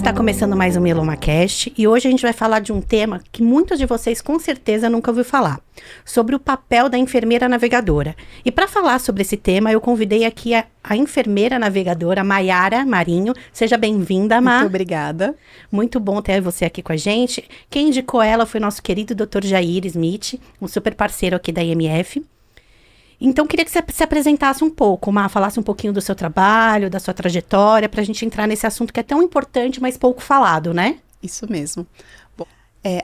está começando mais um MelomaCast e hoje a gente vai falar de um tema que muitos de vocês com certeza nunca ouviu falar, sobre o papel da enfermeira navegadora. E para falar sobre esse tema, eu convidei aqui a enfermeira navegadora Maiara Marinho. Seja bem-vinda, Má. Muito obrigada. Muito bom ter você aqui com a gente. Quem indicou ela foi o nosso querido Dr. Jair Smith, um super parceiro aqui da IMF. Então, queria que você se apresentasse um pouco, Má, falasse um pouquinho do seu trabalho, da sua trajetória, para a gente entrar nesse assunto que é tão importante, mas pouco falado, né? Isso mesmo. Bom,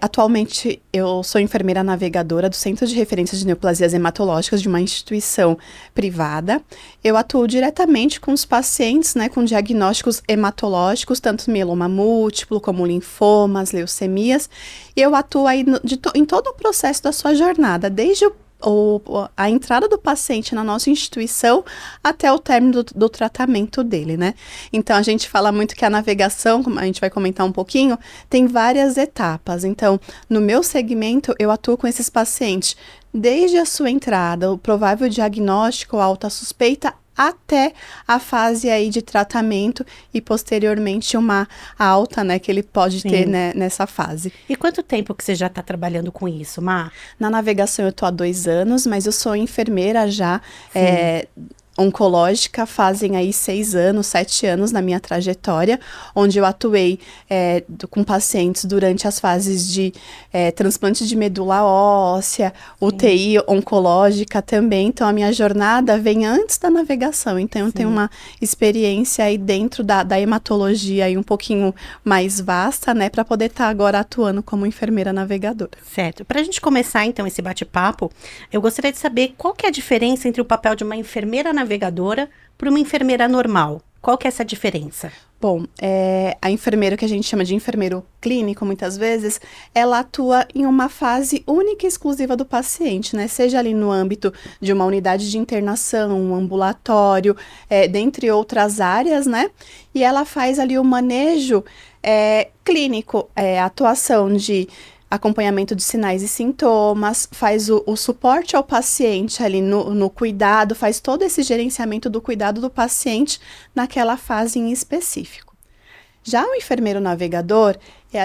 atualmente, eu sou enfermeira navegadora do Centro de Referência de Neoplasias Hematológicas de uma instituição privada. Eu atuo diretamente com os pacientes, né, com diagnósticos hematológicos, tanto mieloma múltiplo, como linfomas, leucemias. E eu atuo aí em todo o processo da sua jornada, desde a entrada do paciente na nossa instituição até o término do tratamento dele, né? Então, a gente fala muito que a navegação, como a gente vai comentar um pouquinho, tem várias etapas. Então, no meu segmento, eu atuo com esses pacientes desde a sua entrada, o provável diagnóstico, a alta suspeita, até a fase aí de tratamento e posteriormente uma alta, né, que ele pode ter, né, nessa fase. E quanto tempo que você já está trabalhando com isso, Má? Na navegação eu tô há 2 anos, mas eu sou enfermeira já, oncológica, fazem aí 6 anos, 7 anos na minha trajetória, onde eu atuei com pacientes durante as fases de transplante de medula óssea, UTI oncológica também. Então, a minha jornada vem antes da navegação. Então, eu tenho uma experiência aí dentro da hematologia aí um pouquinho mais vasta, né, para poder estar agora atuando como enfermeira navegadora. Certo. Para a gente começar, então, esse bate-papo, eu gostaria de saber qual que é a diferença entre o papel de uma enfermeira navegadora para uma enfermeira normal. Qual que é essa diferença? Bom, a enfermeira, que a gente chama de enfermeiro clínico, muitas vezes, ela atua em uma fase única e exclusiva do paciente, né? Seja ali no âmbito de uma unidade de internação, um ambulatório, dentre outras áreas, né? E ela faz ali o manejo clínico, a atuação de acompanhamento de sinais e sintomas, faz o suporte ao paciente ali no cuidado, faz todo esse gerenciamento do cuidado do paciente naquela fase em específico. Já o enfermeiro navegador,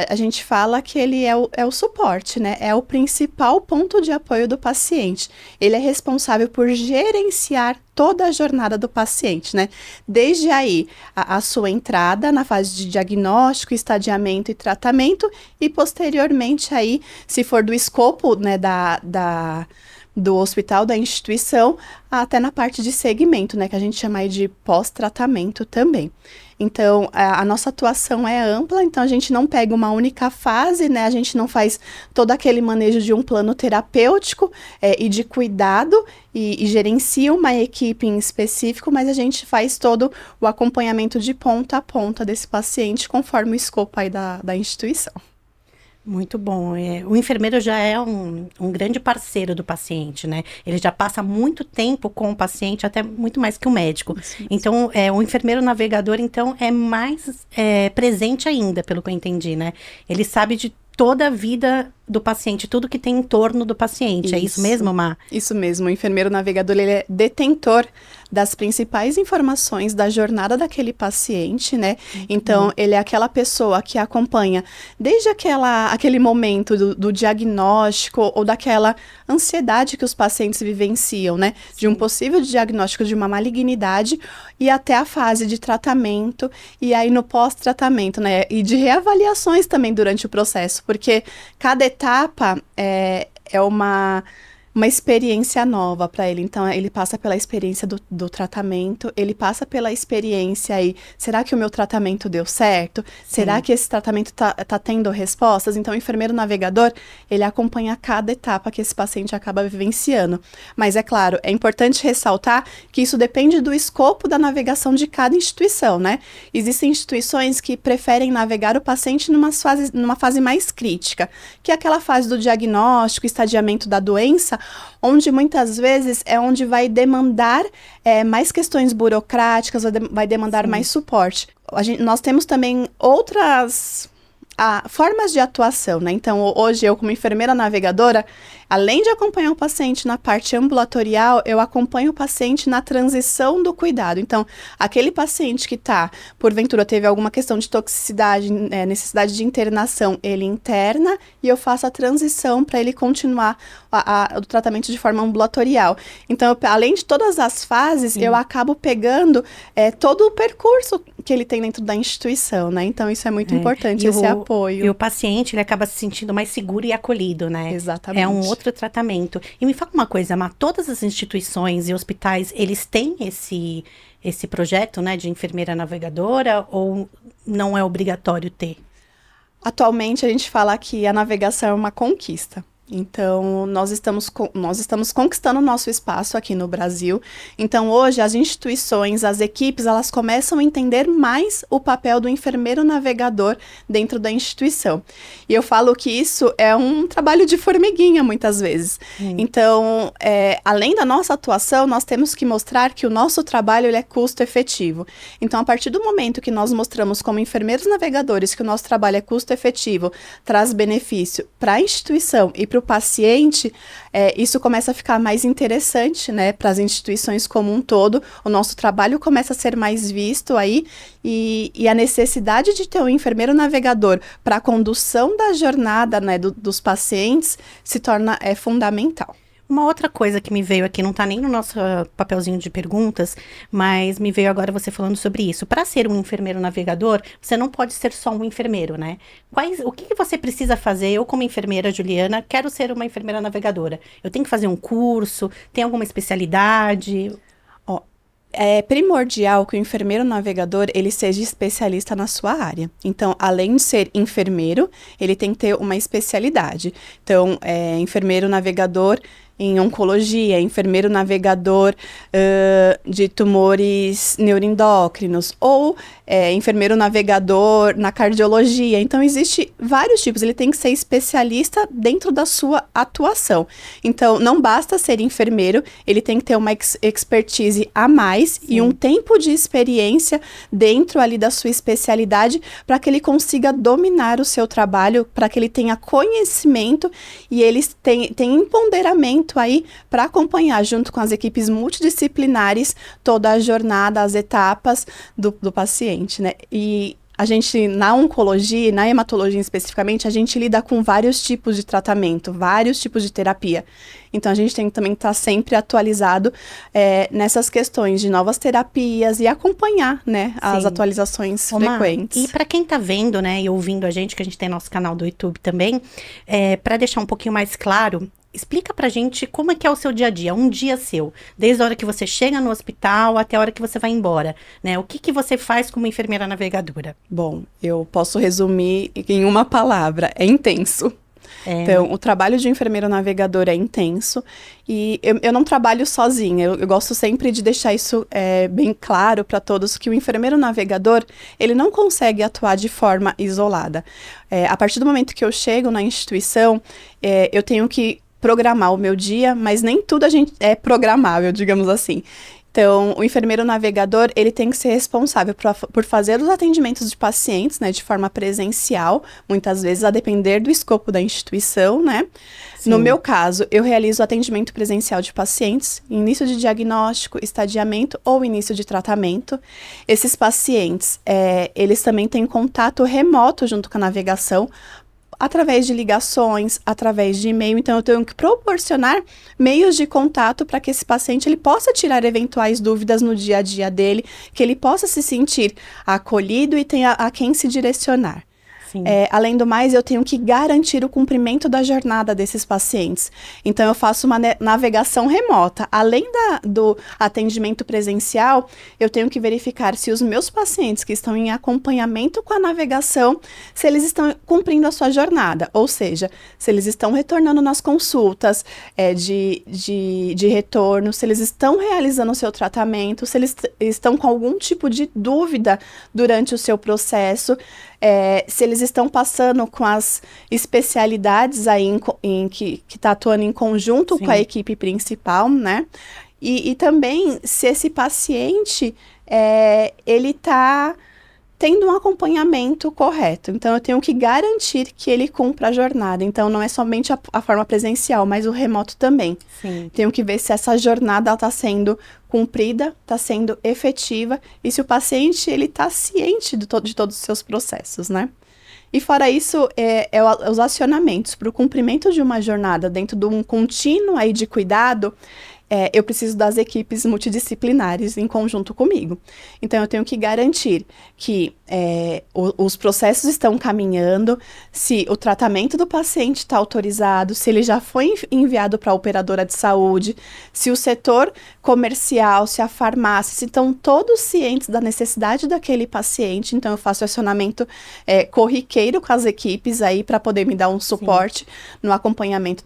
a gente fala que ele é o suporte, né? É o principal ponto de apoio do paciente. Ele é responsável por gerenciar toda a jornada do paciente, né? Desde aí, a sua entrada na fase de diagnóstico, estadiamento e tratamento, e posteriormente aí, se for do escopo, né, do hospital, da instituição, até na parte de segmento, né, que a gente chama aí de pós-tratamento também. Então, a nossa atuação é ampla, então a gente não pega uma única fase, né, a gente não faz todo aquele manejo de um plano terapêutico e de cuidado e gerencia uma equipe em específico, mas a gente faz todo o acompanhamento de ponta a ponta desse paciente conforme o escopo aí da instituição. Muito bom. O enfermeiro já é um grande parceiro do paciente, né? Ele já passa muito tempo com o paciente, até muito mais que o médico. Então, o enfermeiro navegador, então, é mais presente ainda, pelo que eu entendi, né? Ele sabe de toda a vida do paciente, tudo que tem em torno do paciente. É isso mesmo, Má? Isso mesmo. O enfermeiro navegador, ele é detentor das principais informações da jornada daquele paciente, né? Então, ele é aquela pessoa que acompanha desde aquele momento do diagnóstico ou daquela ansiedade que os pacientes vivenciam, né? De um possível diagnóstico de uma malignidade e até a fase de tratamento e aí no pós-tratamento, né? E de reavaliações também durante o processo, porque cada etapa é uma experiência nova para ele. Então, ele passa pela experiência do tratamento, ele passa pela experiência aí, será que o meu tratamento deu certo? Será que esse tratamento tá tendo respostas? Então, o enfermeiro navegador, ele acompanha cada etapa que esse paciente acaba vivenciando. Mas, é claro, é importante ressaltar que isso depende do escopo da navegação de cada instituição, né? Existem instituições que preferem navegar o paciente numa fase mais crítica, que é aquela fase do diagnóstico, estadiamento da doença, onde muitas vezes é onde vai demandar mais questões burocráticas, vai demandar mais suporte. Nós temos também outras formas de atuação, né? Então, hoje eu como enfermeira navegadora, além de acompanhar o paciente na parte ambulatorial, eu acompanho o paciente na transição do cuidado. Então, aquele paciente que porventura, teve alguma questão de toxicidade, necessidade de internação, ele interna e eu faço a transição para ele continuar o tratamento de forma ambulatorial. Então, além de todas as fases, eu acabo pegando todo o percurso que ele tem dentro da instituição, né? Então, isso é muito importante, esse apoio. E o paciente, ele acaba se sentindo mais seguro e acolhido, né? Exatamente. É um outro tratamento. E me fala uma coisa, Má, todas as instituições e hospitais, eles têm esse projeto, né, de enfermeira navegadora, ou não é obrigatório ter? Atualmente, a gente fala que a navegação é uma conquista. Então, nós estamos conquistando o nosso espaço aqui no Brasil. Então, hoje, as instituições, as equipes, elas começam a entender mais o papel do enfermeiro navegador dentro da instituição. E eu falo que isso é um trabalho de formiguinha, muitas vezes. Então, além da nossa atuação, nós temos que mostrar que o nosso trabalho ele é custo efetivo. Então, a partir do momento que nós mostramos como enfermeiros navegadores que o nosso trabalho é custo efetivo, traz benefício para a instituição e para o paciente, isso começa a ficar mais interessante, né, para as instituições como um todo. O nosso trabalho começa a ser mais visto aí e a necessidade de ter um enfermeiro navegador para a condução da jornada, né, dos pacientes se torna fundamental. Uma outra coisa que me veio aqui, não tá nem no nosso papelzinho de perguntas, mas me veio agora você falando sobre isso. Para ser um enfermeiro navegador, você não pode ser só um enfermeiro, né? O que você precisa fazer? Eu, como enfermeira, Juliana, quero ser uma enfermeira navegadora. Eu tenho que fazer um curso? Tem alguma especialidade? É primordial que o enfermeiro navegador, ele seja especialista na sua área. Então, além de ser enfermeiro, ele tem que ter uma especialidade. Então, enfermeiro navegador em oncologia, enfermeiro navegador de tumores neuroendócrinos, ou enfermeiro navegador na cardiologia. Então, existe vários tipos, ele tem que ser especialista dentro da sua atuação. Então, não basta ser enfermeiro, ele tem que ter uma expertise a mais e um tempo de experiência dentro ali da sua especialidade para que ele consiga dominar o seu trabalho, para que ele tenha conhecimento e eles tenham empoderamento aí para acompanhar junto com as equipes multidisciplinares toda a jornada, as etapas do paciente, né? E a gente, na oncologia, na hematologia especificamente, a gente lida com vários tipos de tratamento, vários tipos de terapia. Então, a gente tem que também estar sempre atualizado nessas questões de novas terapias e acompanhar, né, as atualizações frequentes. E para quem está vendo, né, e ouvindo a gente, que a gente tem nosso canal do YouTube também, para deixar um pouquinho mais claro, explica pra gente como é que é o seu dia a dia, um dia seu, desde a hora que você chega no hospital até a hora que você vai embora, né? O que você faz como enfermeira navegadora? Bom, eu posso resumir em uma palavra, é intenso. Então, o trabalho de enfermeiro navegador é intenso e eu não trabalho sozinha. Eu gosto sempre de deixar isso bem claro para todos, que o enfermeiro navegador, ele não consegue atuar de forma isolada. A partir do momento que eu chego na instituição, eu tenho que programar o meu dia, mas nem tudo a gente é programável, digamos assim. Então, o enfermeiro navegador, ele tem que ser responsável por fazer os atendimentos de pacientes, né, de forma presencial, muitas vezes a depender do escopo da instituição, né? Sim. No meu caso, eu realizo atendimento presencial de pacientes, início de diagnóstico, estadiamento ou início de tratamento. Esses pacientes, eles também têm contato remoto junto com a navegação, através de ligações, através de e-mail. Então, eu tenho que proporcionar meios de contato para que esse paciente ele possa tirar eventuais dúvidas no dia a dia dele, que ele possa se sentir acolhido e tenha a quem se direcionar. Além do mais, eu tenho que garantir o cumprimento da jornada desses pacientes. Então, eu faço uma navegação remota. Além do atendimento presencial, eu tenho que verificar se os meus pacientes que estão em acompanhamento com a navegação, se eles estão cumprindo a sua jornada. Ou seja, se eles estão retornando nas consultas de retorno, se eles estão realizando o seu tratamento, se eles estão com algum tipo de dúvida durante o seu processo, se eles estão passando com as especialidades aí que está atuando em conjunto com a equipe principal, né? E também se esse paciente, ele está tendo um acompanhamento correto. Então, eu tenho que garantir que ele cumpra a jornada. Então, não é somente a forma presencial, mas o remoto também. Sim. Tenho que ver se essa jornada está sendo cumprida, está sendo efetiva e se o paciente está ciente de todos os seus processos, né? E fora isso, os acionamentos para o cumprimento de uma jornada dentro de um contínuo aí de cuidado. Eu preciso das equipes multidisciplinares em conjunto comigo. Então, eu tenho que garantir que os processos estão caminhando, se o tratamento do paciente está autorizado, se ele já foi enviado para a operadora de saúde, se o setor comercial, se a farmácia, se estão todos cientes da necessidade daquele paciente. Então, eu faço acionamento corriqueiro com as equipes aí para poder me dar um suporte no acompanhamento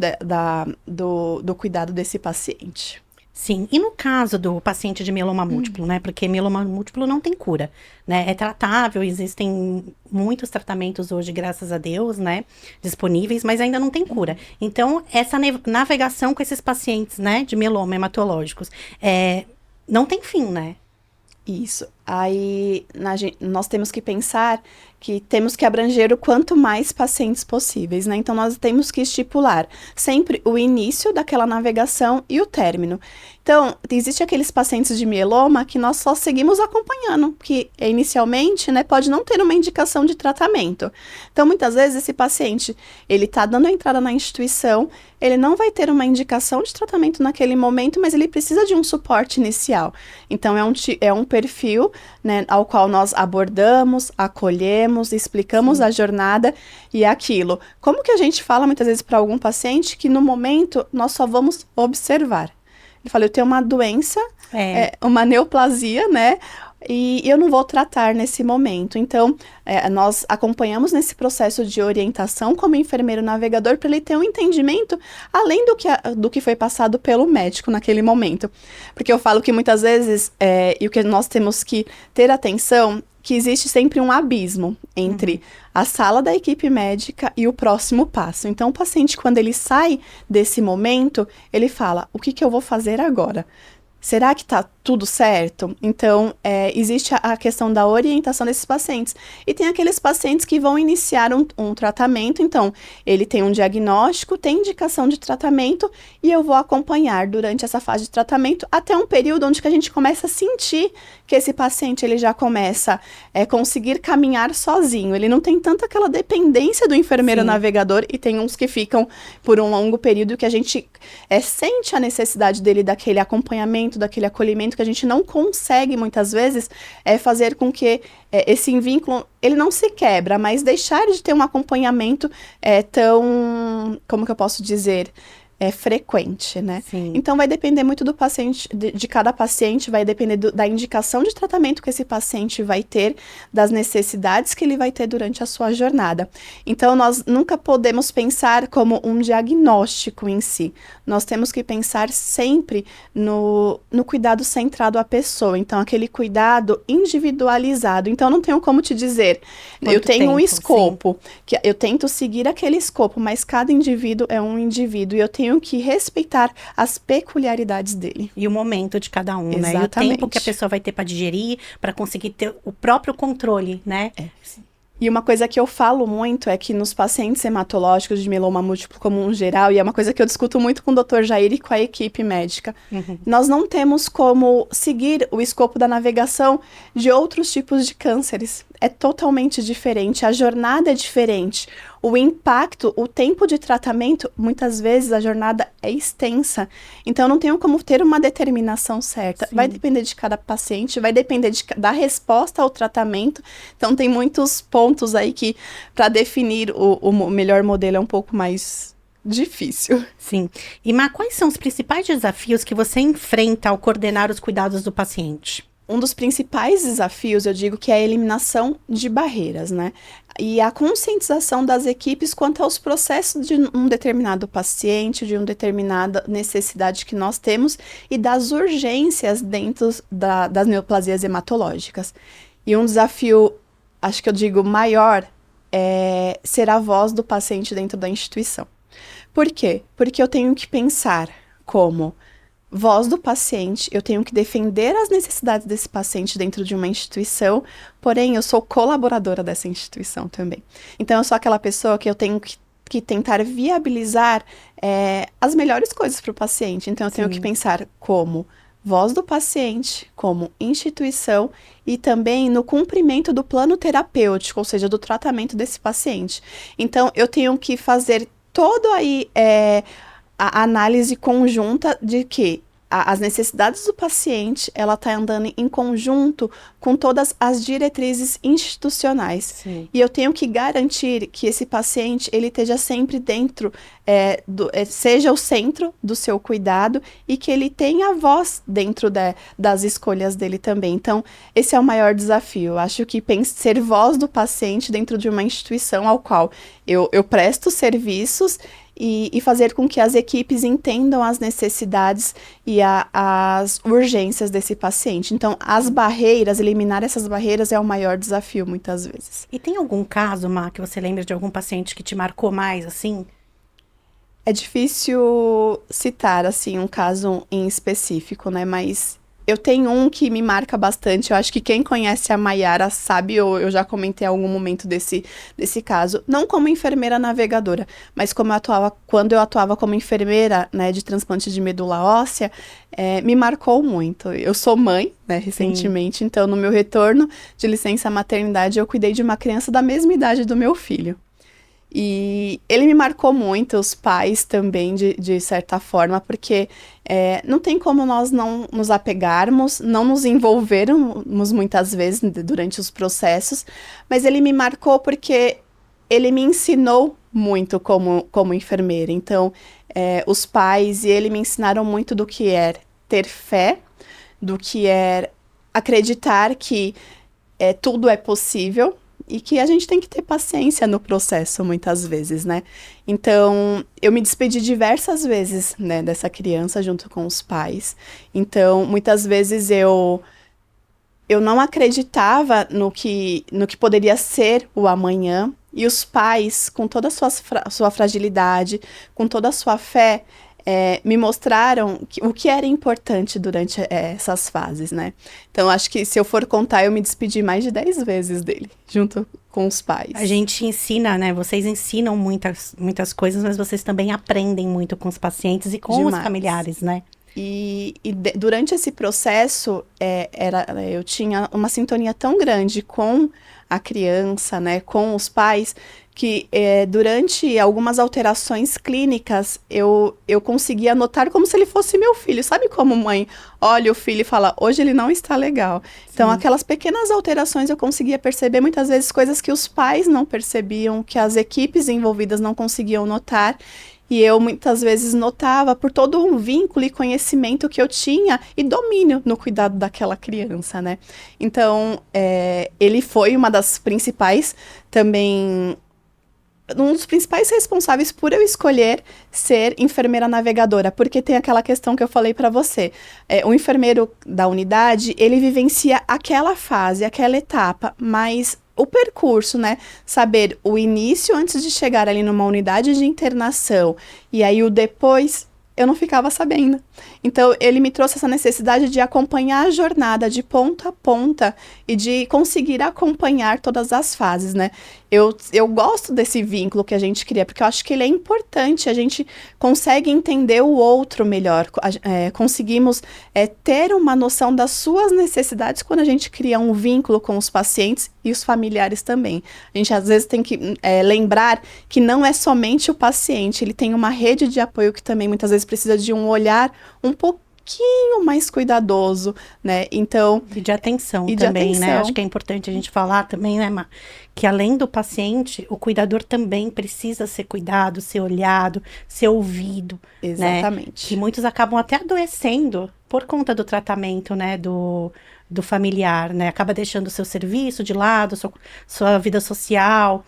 do cuidado desse paciente. Sim, e no caso do paciente de mieloma múltiplo, né, porque mieloma múltiplo não tem cura, né, é tratável, existem muitos tratamentos hoje, graças a Deus, né, disponíveis, mas ainda não tem cura. Então, essa navegação com esses pacientes, né, de mieloma hematológicos, não tem fim, né? Isso. Aí nós temos que pensar que temos que abranger o quanto mais pacientes possíveis, né? Então, nós temos que estipular sempre o início daquela navegação e o término. Então, existe aqueles pacientes de mieloma que nós só seguimos acompanhando, que inicialmente, né, pode não ter uma indicação de tratamento. Então, muitas vezes, esse paciente, ele está dando a entrada na instituição, ele não vai ter uma indicação de tratamento naquele momento, mas ele precisa de um suporte inicial. Então, é um perfil, né, ao qual nós abordamos, acolhemos, explicamos a jornada e aquilo. Como que a gente fala muitas vezes para algum paciente que no momento nós só vamos observar? Ele fala, eu tenho uma doença, uma neoplasia, né? E eu não vou tratar nesse momento. Então, nós acompanhamos nesse processo de orientação como enfermeiro navegador para ele ter um entendimento além do que foi passado pelo médico naquele momento. Porque eu falo que muitas vezes, e o que nós temos que ter atenção, que existe sempre um abismo entre a sala da equipe médica e o próximo passo. Então, o paciente, quando ele sai desse momento, ele fala, o que eu vou fazer agora? Será que está tudo certo? Então, existe a questão da orientação desses pacientes. E tem aqueles pacientes que vão iniciar um tratamento. Então, ele tem um diagnóstico, tem indicação de tratamento e eu vou acompanhar durante essa fase de tratamento até um período onde que a gente começa a sentir que esse paciente ele já começa a conseguir caminhar sozinho. Ele não tem tanto aquela dependência do enfermeiro navegador e tem uns que ficam por um longo período que a gente sente a necessidade dele daquele acompanhamento, daquele acolhimento que a gente não consegue muitas vezes fazer com que esse vínculo ele não se quebra, mas deixar de ter um acompanhamento tão, como que eu posso dizer, frequente, né? Sim. Então, vai depender muito do paciente, de cada paciente, vai depender da indicação de tratamento que esse paciente vai ter, das necessidades que ele vai ter durante a sua jornada. Então, nós nunca podemos pensar como um diagnóstico em si. Nós temos que pensar sempre no cuidado centrado à pessoa. Então, aquele cuidado individualizado. Então, não tenho como te dizer, eu tenho um escopo, que eu tento seguir aquele escopo, mas cada indivíduo é um indivíduo e eu tenho que respeitar as peculiaridades dele. E o momento de cada um, Exatamente. né? E o tempo que a pessoa vai ter para digerir, para conseguir ter o próprio controle, né? E uma coisa que eu falo muito é que nos pacientes hematológicos de mieloma múltiplo como um geral, e é uma coisa que eu discuto muito com o Dr. Jair e com a equipe médica, nós não temos como seguir o escopo da navegação de outros tipos de cânceres. É totalmente diferente, a jornada é diferente. O impacto, o tempo de tratamento, muitas vezes a jornada é extensa. Então, não tenho como ter uma determinação certa. Sim. Vai depender de cada paciente, vai depender da resposta ao tratamento. Então, tem muitos pontos aí que, para definir o melhor modelo, é um pouco mais difícil. Sim. E, Má, quais são os principais desafios que você enfrenta ao coordenar os cuidados do paciente? Um dos principais desafios, eu digo, que é a eliminação de barreiras, né? E a conscientização das equipes quanto aos processos de um determinado paciente, de uma determinada necessidade que nós temos e das urgências dentro das neoplasias hematológicas. E um desafio, acho que eu digo, maior é ser a voz do paciente dentro da instituição. Por quê? Porque eu tenho que pensar como voz do paciente, eu tenho que defender as necessidades desse paciente dentro de uma instituição, porém eu sou colaboradora dessa instituição também. Então eu sou aquela pessoa que eu tenho que tentar viabilizar as melhores coisas para o paciente. Então eu tenho que pensar como voz do paciente, como instituição e também no cumprimento do plano terapêutico, ou seja, do tratamento desse paciente. Então eu tenho que fazer todo aí a análise conjunta de que as necessidades do paciente, ela está andando em conjunto com todas as diretrizes institucionais. Sim. E eu tenho que garantir que esse paciente, ele esteja sempre dentro, seja o centro do seu cuidado e que ele tenha voz dentro das escolhas dele também. Então, esse é o maior desafio. Eu acho que ser voz do paciente dentro de uma instituição ao qual eu presto serviços e fazer com que as equipes entendam as necessidades e as urgências desse paciente. Então, as barreiras, eliminar essas barreiras é o maior desafio, muitas vezes. E tem algum caso, Má, que você lembra de algum paciente que te marcou mais, assim? É difícil citar, assim, um caso em específico, né? Mas eu tenho um que me marca bastante. Eu acho que quem conhece a Maiara sabe, ou eu já comentei em algum momento desse caso. Não como enfermeira navegadora, mas quando eu atuava como enfermeira, né, de transplante de medula óssea, me marcou muito. Eu sou mãe, né, recentemente, então no meu retorno de licença maternidade, eu cuidei de uma criança da mesma idade do meu filho. E ele me marcou muito, os pais também, de certa forma, porque não tem como nós não nos apegarmos, não nos envolvermos muitas vezes durante os processos, mas ele me marcou porque ele me ensinou muito como enfermeira. Então, os pais e ele me ensinaram muito do que é ter fé, do que é acreditar que tudo é possível, e que a gente tem que ter paciência no processo, muitas vezes, né? Então, eu me despedi diversas vezes, né, dessa criança junto com os pais. Então, muitas vezes eu não acreditava no que poderia ser o amanhã. E os pais, com toda a sua fragilidade, com toda a sua fé, me mostraram o que era importante durante essas fases, né? Então, acho que se eu for contar, eu me despedi mais de 10 vezes dele, junto com os pais. A gente ensina, né? Vocês ensinam muitas coisas, mas vocês também aprendem muito com os pacientes e com os familiares, né? Durante esse processo, eu tinha uma sintonia tão grande com a criança, né, com os pais, que durante algumas alterações clínicas, eu conseguia notar como se ele fosse meu filho. Sabe como mãe olha o filho e fala, hoje ele não está legal. Então, aquelas pequenas alterações eu conseguia perceber muitas vezes coisas que os pais não percebiam, que as equipes envolvidas não conseguiam notar. E eu muitas vezes notava por todo um vínculo e conhecimento que eu tinha e domínio no cuidado daquela criança, né? Então, ele foi uma das principais também, um dos principais responsáveis por eu escolher ser enfermeira navegadora, porque tem aquela questão que eu falei para você. O enfermeiro da unidade, ele vivencia aquela fase, aquela etapa, mas o percurso, né? Saber o início antes de chegar ali numa unidade de internação e aí o depois, eu não ficava sabendo. Então, ele me trouxe essa necessidade de acompanhar a jornada de ponta a ponta e de conseguir acompanhar todas as fases, né? Eu gosto desse vínculo que a gente cria, porque eu acho que ele é importante, a gente consegue entender o outro melhor, conseguimos ter uma noção das suas necessidades quando a gente cria um vínculo com os pacientes e os familiares também. A gente, às vezes, tem que lembrar que não é somente o paciente, ele tem uma rede de apoio que também, muitas vezes, precisa de um olhar um pouquinho mais cuidadoso, né? Então... E de atenção também, né? Acho que é importante a gente falar também, né, Má? Que além do paciente, o cuidador também precisa ser cuidado, ser olhado, ser ouvido. Exatamente. Né? Que muitos acabam até adoecendo por conta do tratamento, né, do familiar, né? Acaba deixando o seu serviço de lado, sua vida social,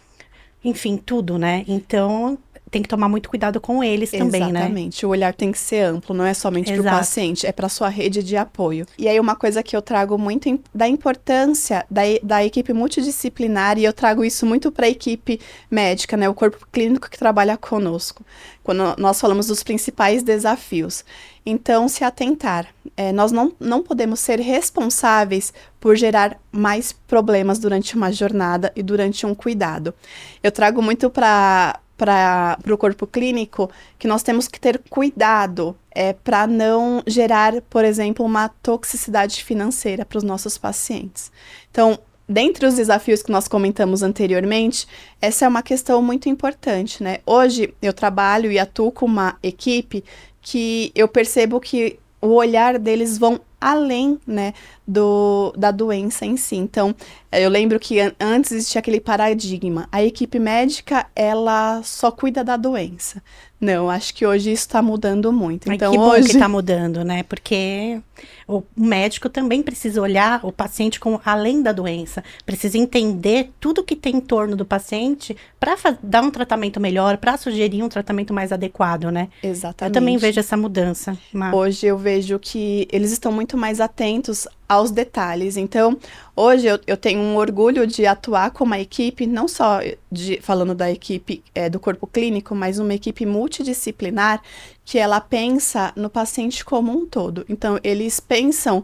enfim, tudo, né? Então... tem que tomar muito cuidado com eles também, né? Exatamente. O olhar tem que ser amplo, não é somente para o paciente, é para sua rede de apoio. E aí uma coisa que eu trago muito da importância da equipe multidisciplinar, e eu trago isso muito para a equipe médica, né? O corpo clínico que trabalha conosco. Quando nós falamos dos principais desafios. Então, se atentar. Nós não podemos ser responsáveis por gerar mais problemas durante uma jornada e durante um cuidado. Eu trago muito para o corpo clínico que nós temos que ter cuidado para não gerar, por exemplo, uma toxicidade financeira para os nossos pacientes. Então, dentre os desafios que nós comentamos anteriormente, essa é uma questão muito importante, né? Hoje eu trabalho e atuo com uma equipe que eu percebo que o olhar deles vão além, né, da doença em si. Então, eu lembro que antes existia aquele paradigma, a equipe médica, ela só cuida da doença. Não, acho que hoje isso está mudando muito. Então, que bom que está mudando, né, porque o médico também precisa olhar o paciente além da doença, precisa entender tudo que tem em torno do paciente para dar um tratamento melhor, para sugerir um tratamento mais adequado, né? Exatamente. Eu também vejo essa mudança. Hoje eu vejo que eles estão muito mais atentos aos detalhes. Então, hoje eu tenho um orgulho de atuar com uma equipe, não só falando da equipe do corpo clínico, mas uma equipe multidisciplinar que ela pensa no paciente como um todo. Então, eles pensam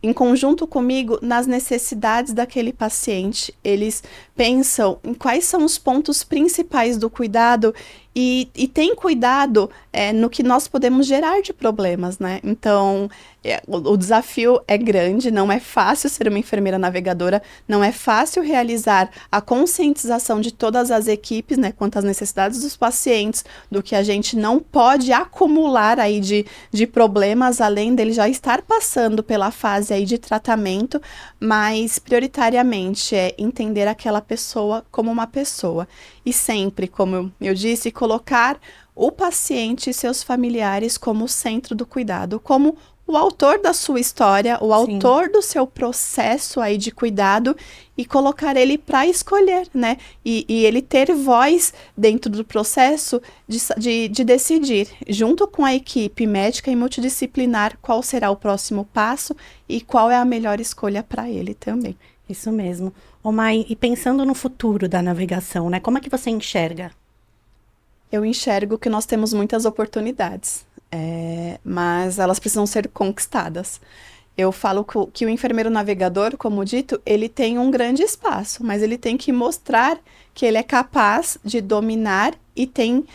em conjunto comigo nas necessidades daquele paciente, eles pensam em quais são os pontos principais do cuidado e tem cuidado no que nós podemos gerar de problemas, né? Então, o desafio é grande, não é fácil ser uma enfermeira navegadora, não é fácil realizar a conscientização de todas as equipes, né, quanto às necessidades dos pacientes, do que a gente não pode acumular aí de problemas, além dele já estar passando pela fase aí de tratamento, mas prioritariamente é entender aquela pessoa como uma pessoa. E sempre, como eu disse, colocar o paciente e seus familiares como o centro do cuidado, como o autor da sua história, o autor do seu processo aí de cuidado e colocar ele para escolher, né? E ele ter voz dentro do processo de decidir, junto com a equipe médica e multidisciplinar, qual será o próximo passo e qual é a melhor escolha para ele também. Isso mesmo. Ô Mai, e pensando no futuro da navegação, né? Como é que você enxerga? Eu enxergo que nós temos muitas oportunidades, mas elas precisam ser conquistadas. Eu falo que o enfermeiro navegador, como dito, ele tem um grande espaço, mas ele tem que mostrar que ele é capaz de dominar e tem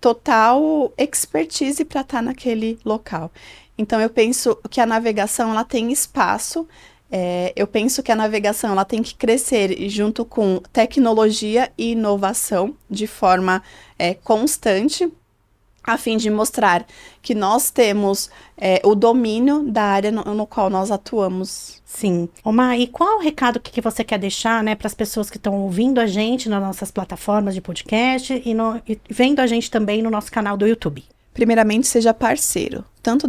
total expertise para estar naquele local. Então, eu penso que a navegação ela tem espaço. Eu penso que a navegação ela tem que crescer junto com tecnologia e inovação de forma constante, a fim de mostrar que nós temos o domínio da área no qual nós atuamos. Sim. Oma, e qual o recado que você quer deixar, né, para as pessoas que estão ouvindo a gente nas nossas plataformas de podcast e vendo a gente também no nosso canal do YouTube? Primeiramente, seja parceiro, tanto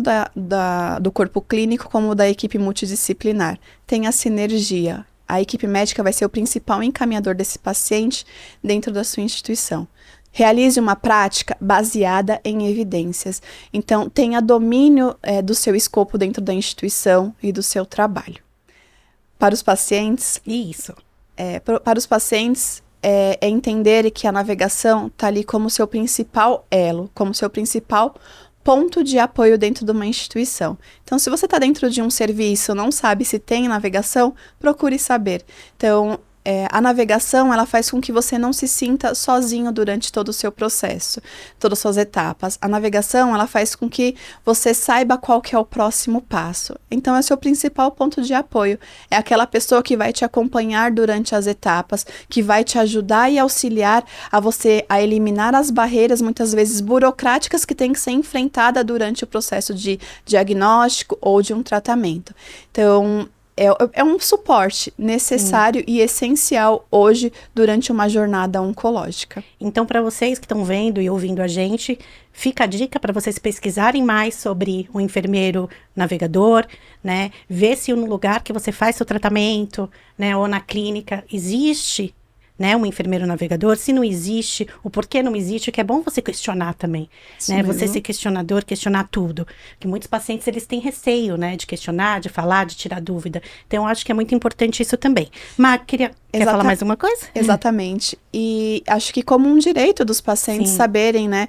do corpo clínico como da equipe multidisciplinar. Tenha sinergia. A equipe médica vai ser o principal encaminhador desse paciente dentro da sua instituição. Realize uma prática baseada em evidências. Então, tenha domínio do seu escopo dentro da instituição e do seu trabalho. Para os pacientes... Isso. Para os pacientes... entender que a navegação está ali como seu principal elo, como seu principal ponto de apoio dentro de uma instituição. Então, se você está dentro de um serviço, não sabe se tem navegação, procure saber. Então, a navegação, ela faz com que você não se sinta sozinho durante todo o seu processo, todas as suas etapas. A navegação, ela faz com que você saiba qual que é o próximo passo. Então, é o seu principal ponto de apoio. É aquela pessoa que vai te acompanhar durante as etapas, que vai te ajudar e auxiliar a eliminar as barreiras, muitas vezes burocráticas, que tem que ser enfrentada durante o processo de diagnóstico ou de um tratamento. Então, é um suporte necessário e essencial hoje durante uma jornada oncológica. Então, para vocês que estão vendo e ouvindo a gente, fica a dica para vocês pesquisarem mais sobre o enfermeiro navegador, né? Ver se no lugar que você faz seu tratamento, né, ou na clínica, existe né, um enfermeiro navegador, se não existe, o porquê não existe, que é bom você questionar também, né, você ser questionador, questionar tudo, porque muitos pacientes, eles têm receio, né, de questionar, de falar, de tirar dúvida, então eu acho que é muito importante isso também. Mas, quer falar mais uma coisa? Exatamente, e acho que como um direito dos pacientes saberem, né,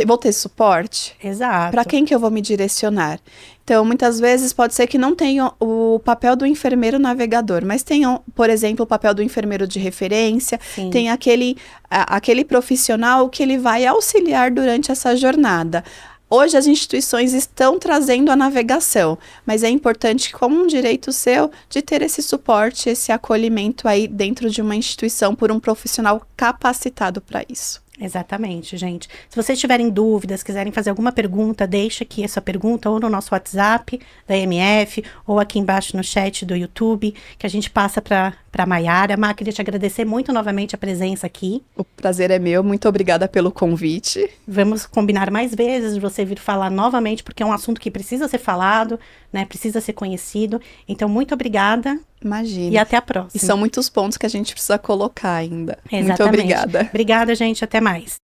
vou ter suporte? Exato. Para quem que eu vou me direcionar? Então, muitas vezes pode ser que não tenham o papel do enfermeiro navegador, mas tenham, por exemplo, o papel do enfermeiro de referência, tem aquele profissional que ele vai auxiliar durante essa jornada. Hoje as instituições estão trazendo a navegação, mas é importante, como um direito seu, de ter esse suporte, esse acolhimento aí dentro de uma instituição por um profissional capacitado para isso. Exatamente, gente. Se vocês tiverem dúvidas, quiserem fazer alguma pergunta, deixa aqui a sua pergunta ou no nosso WhatsApp da MF ou aqui embaixo no chat do YouTube, que a gente passa para a Maiara. Má, queria te agradecer muito novamente a presença aqui. O prazer é meu, muito obrigada pelo convite. Vamos combinar mais vezes de você vir falar novamente, porque é um assunto que precisa ser falado, né? Precisa ser conhecido. Então, muito obrigada. Imagina. E até a próxima. E são muitos pontos que a gente precisa colocar ainda. Exatamente. Muito obrigada. Obrigada, gente. Até mais.